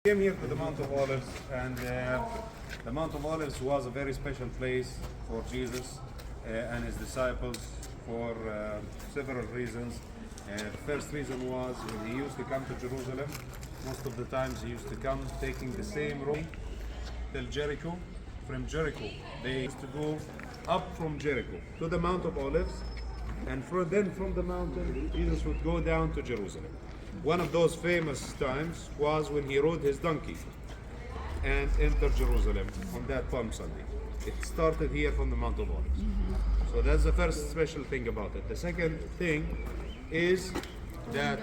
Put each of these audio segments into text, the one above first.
Came here to the Mount of Olives, and the Mount of Olives was a very special place for Jesus and his disciples for several reasons. First reason was he used to come to Jerusalem. Most of the times he used to come taking the same road till Jericho. From Jericho, they used to go up from Jericho to the Mount of Olives, and then from the mountain, Jesus would go down to Jerusalem. One of those famous times was when he rode his donkey and entered Jerusalem on that Palm Sunday. It started here from the Mount of Olives. So that's the first special thing about it. The second thing is that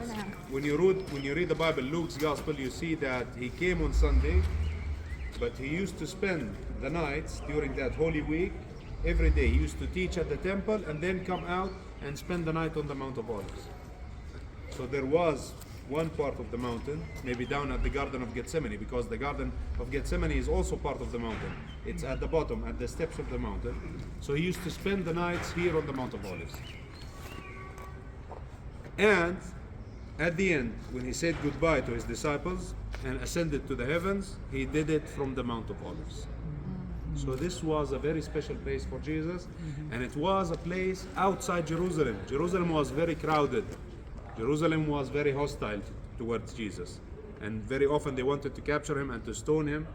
when you read the Bible, Luke's Gospel, you see that he came on Sunday, but he used to spend the nights during that Holy Week. Every day he used to teach at the temple and then come out and spend the night on the Mount of Olives. So there was one part of the mountain, maybe down at the Garden of Gethsemane, because the Garden of Gethsemane is also part of the mountain. It's at the bottom, at the steps of the mountain. So he used to spend the nights here on the Mount of Olives. And at the end, when he said goodbye to his disciples and ascended to the heavens, he did it from the Mount of Olives. So this was a very special place for Jesus, and it was a place outside Jerusalem. Jerusalem was very crowded. Jerusalem was very hostile towards Jesus, and very often they wanted to capture him and to stone him.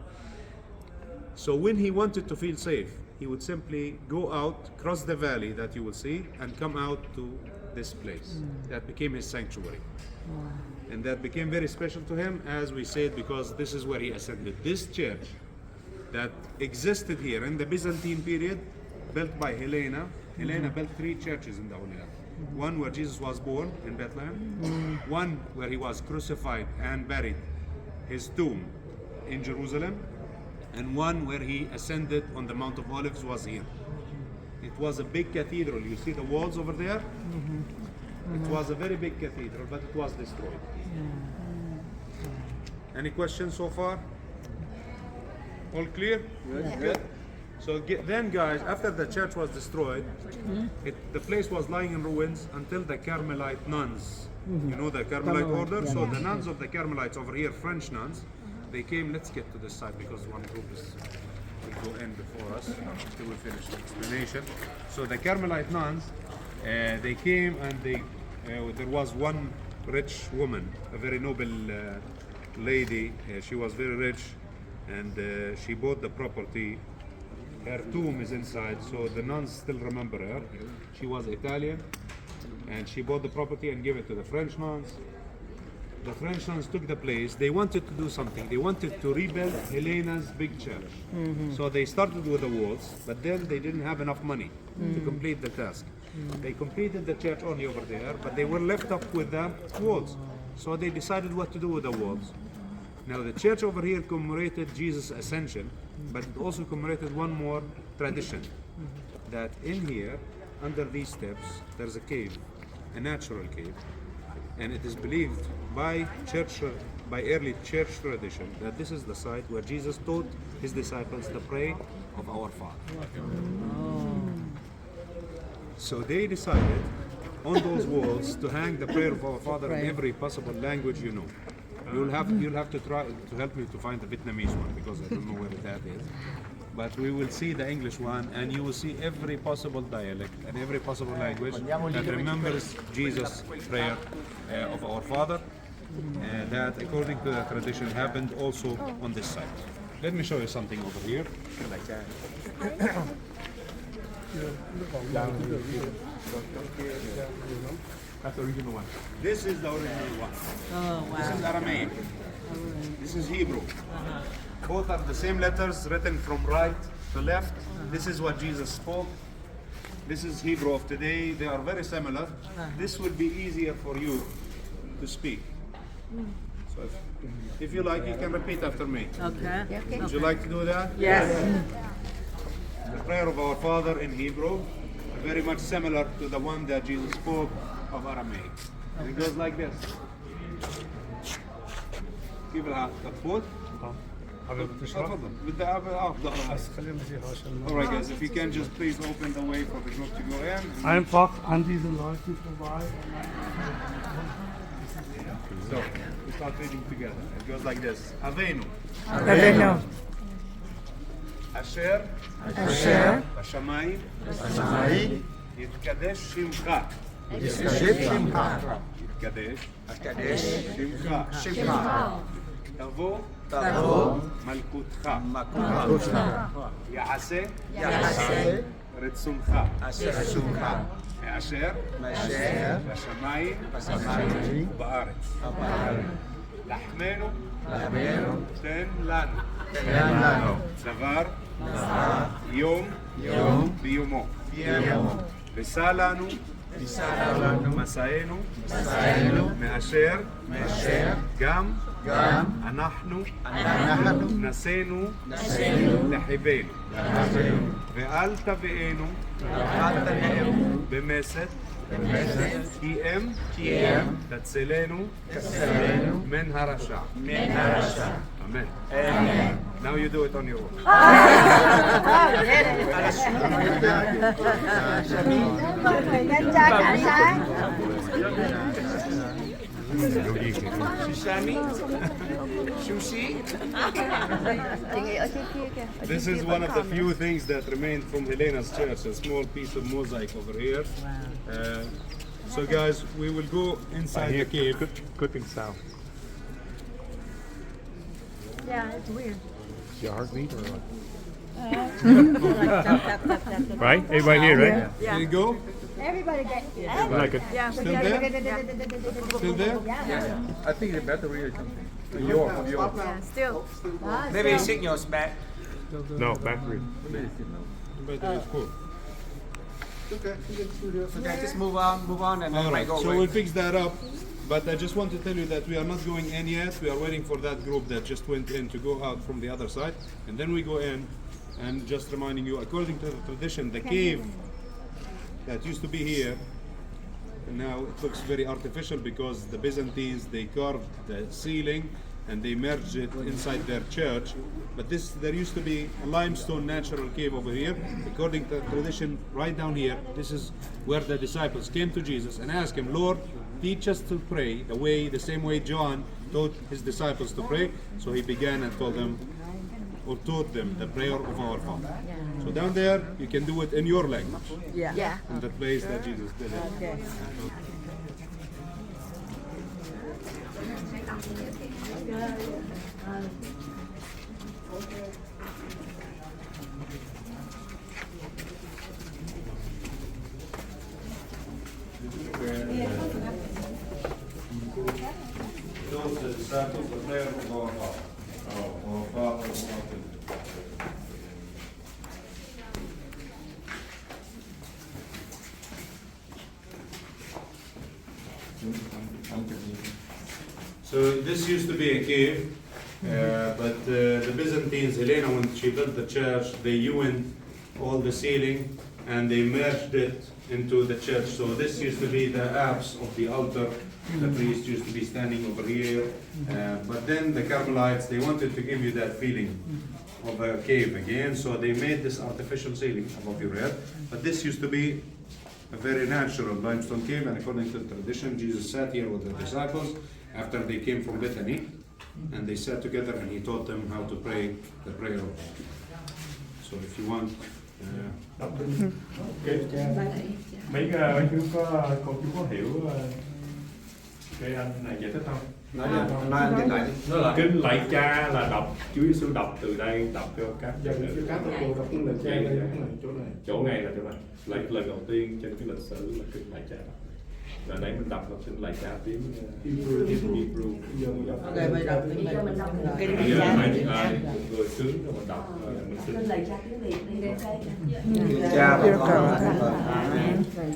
So when he wanted to feel safe, he would simply go out, cross the valley that you will see, and come out to this place. That became his sanctuary. And that became very special to him, as we said, because this is where he ascended. This church that existed here in the Byzantine period, built by Helena. Helena built 3 churches in the Holy Land. One where Jesus was born in Bethlehem, one where he was crucified and buried, his tomb in Jerusalem, and one where he ascended on the Mount of Olives was here. It was a big cathedral. You see the walls over there? It was a very big cathedral, but it was destroyed. Any questions so far? All clear? Yes. Good. So then, guys, after the church was destroyed, the place was lying in ruins until the Carmelite nuns, you know the Carmelite order? So the nuns of the Carmelites over here, French nuns, they came. Let's get to this side because one group will go in before us until we finish the explanation. So the Carmelite nuns, they came, and there was one rich woman, a very noble lady. She was very rich, and she bought the property. Her tomb is inside, so the nuns still remember her. She was Italian, and she bought the property and gave it to the French nuns. The French nuns took the place. They wanted to do something. They wanted to rebuild Helena's big church. So they started with the walls, but then they didn't have enough money to complete the task. They completed the church only over there, but they were left up with the walls. So they decided what to do with the walls. Now the church over here commemorated Jesus' ascension, but it also commemorated one more tradition, that in here, under these steps, there's a cave, a natural cave, and it is believed by early church tradition that this is the site where Jesus taught his disciples the prayer of our Father. So they decided on those walls to hang the prayer of our Father in every possible language you know. You'll have to try to help me to find the Vietnamese one, because I don't know where that is. But we will see the English one, and you will see every possible dialect and every possible language that remembers Jesus' prayer of our Father. That, according to the tradition, happened also on this side. Let me show you something over here. That's the original one. This is the original one. Oh, wow. This is Aramaic. This is Hebrew. Both are the same letters written from right to left. This is what Jesus spoke. This is Hebrew of today. They are very similar. This will be easier for you to speak. So if you like, you can repeat after me. Okay. Would you like to do that? Yes. The prayer of our Father in Hebrew, very much similar to the one that Jesus spoke of Aramaic. And it goes like this. كيف الخطوط؟ تفضل. بدي أفضل. Alright guys, if you can just please open the way for the group to go in. Einfach an diese Leute vorbei. So we start reading together. It goes like this. Avenu. Avenu. Asher. Asher. Bashamayim. Bashamayim. Yitkadesh Shimcha. Shimcha. Yitkadesh. Kadesh. Shimcha. Shimcha. Tavo. Tavo. Malkutcha. Makutcha. Ya'aseh. Yaseh. Ritzumcha. Asher Shimcha. Asher. Asher. Bashamayim. Bashamayim. Ba'aretz. Abarim. Lahmenu. Lahmenu. Ten lanu. Lanu. Davar. Davar. Yom. Yom. Biyomo. Yom. Risalanu. Risalanu. Masaenu. Masaenu. מאשר. מאשר. גם. גם. אנחנו. אנחנו. נשאנו. נשאנו. לחיבנו. לחבנו. ואל תביאנו. ואל תביאנו. במסת. במסת. כי אם. כי אם. תצילנו. תצילנו. מן הרשע. מן הרשע. Amen. Amen. Now you do it on your own. Nhanh cha cả sáng. Sushami. Sushi. This is one of the few things that remained from Helena's church, a small piece of mosaic over here. So guys, we will go inside the cave. Cooking sound. Yeah, it's weird. Your heartbeat or what? Right? Right? Everybody here, right? Here you go. Everybody get it. Like it. Yeah. Still there? Still there? Yeah. I think the battery or something. Yeah, still. Maybe signals back. No, battery. But it's cool. Okay, just move on, and then All I right, go so away. we'll fix that up. But I just want to tell you that we are not going in yet. We are waiting for that group that just went in to go out from the other side. And then we go in, and just reminding you, according to the tradition, the cave that used to be here, and now it looks very artificial because the Byzantines, they carved the ceiling and they merged it inside their church. But there used to be a limestone natural cave over here. According to the tradition, right down here, this is where the disciples came to Jesus and asked him, Lord, teach us to pray the same way John taught his disciples to pray. So he began and told them, or taught them, the prayer of our Father. So down there, you can do it in your language, Yeah. in the place that Jesus did it. Okay. Those the disciples, the prayer of our Father. Our Father who art in heaven. So this used to be a cave, but the Byzantines, Helena, when she built the church, they ruined all the ceiling and they merged it into the church. So this used to be the apse of the altar. The priest used to be standing over here. But then the Carmelites, they wanted to give you that feeling of a cave again. So they made this artificial ceiling above your head. But this used to be a very natural limestone cave. And according to the tradition, Jesus sat here with the disciples after they came from Bethany. And they sat together and he taught them how to pray the prayer of God. So if you want... Mấy chú cô chú có hiểu cái anh này giải thích không? Nói tiếng lại đi. Nó là kính lạy Cha là đọc Chúa Giêsu đọc từ đây đọc cho các dân nữ. Các cô đọc kinh lạy Cha đây là chỗ này. Chỗ này là chỗ này. Lần đầu tiên trên cái lịch sử là kính lạy Cha. Và nãy mình đọc là kính lạy Cha tiếng Hebrew. Ok, bây giờ mình Bây giờ mình người sướng rồi mình đọc mình sướng. Cha và con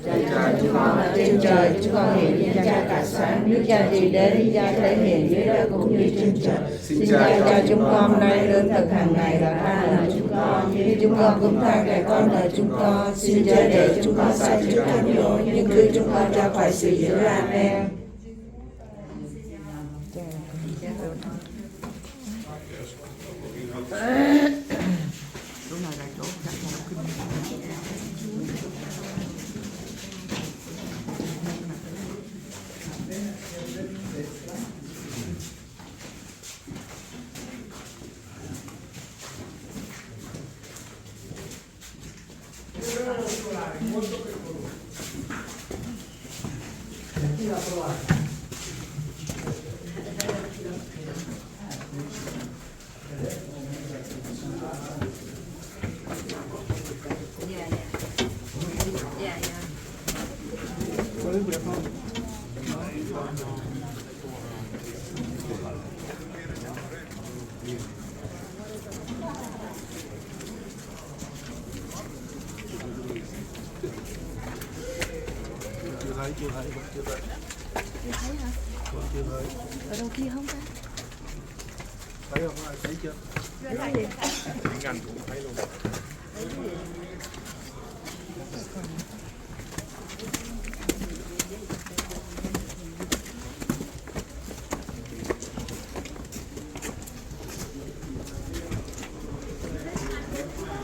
Cha chúng con ở trên trời, chúng con nguyện danh Cha cả sáng, nước Cha trị đến, Cha thể hiện dưới đất cũng như trên trời. Xin Cha cho chúng con nay lương thực hàng ngày và tha nợ chúng con, như chúng con cũng tha kẻ con nợ chúng con. Xin Cha để chúng con sai trước cám dỗ, nhưng cứu chúng con ra khỏi sự dữ. Amen. Dạ, dạ. Có nước đẹp không? Chưa thấy. Chưa thấy hả? Chưa thấy. Ở đâu kia không ta? Thấy không? Ai thấy chưa? Ngành cũng thấy luôn.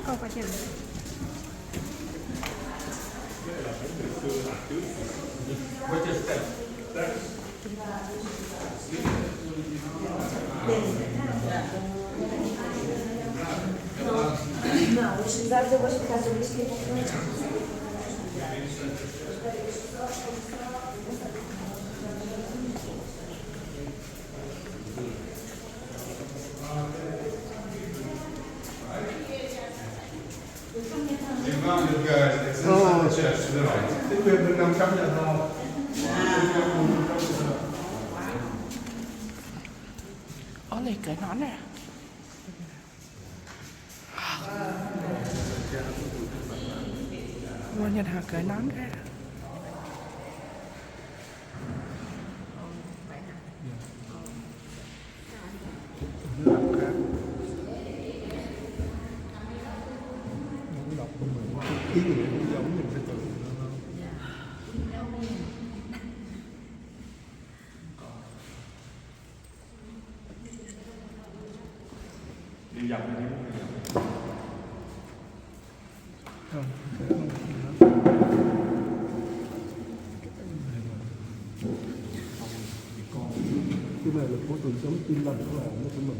Không phải chừng. Bardzo właśnie katolickie Cái quyền được 500 nhà thờ. Ó lì cởi nón nè. Ngôi nhà thờ cởi nón ra. Đọc của mình ý nghĩa cũng giống mình phải tự đi dọc đi. cái này là có từ chống tin lành đó là nó của mình.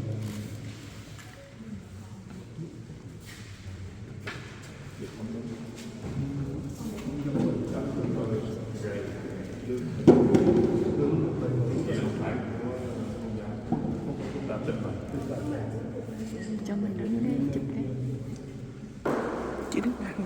Cho mình đứng đây chụp cái. Chị đứng nào đó.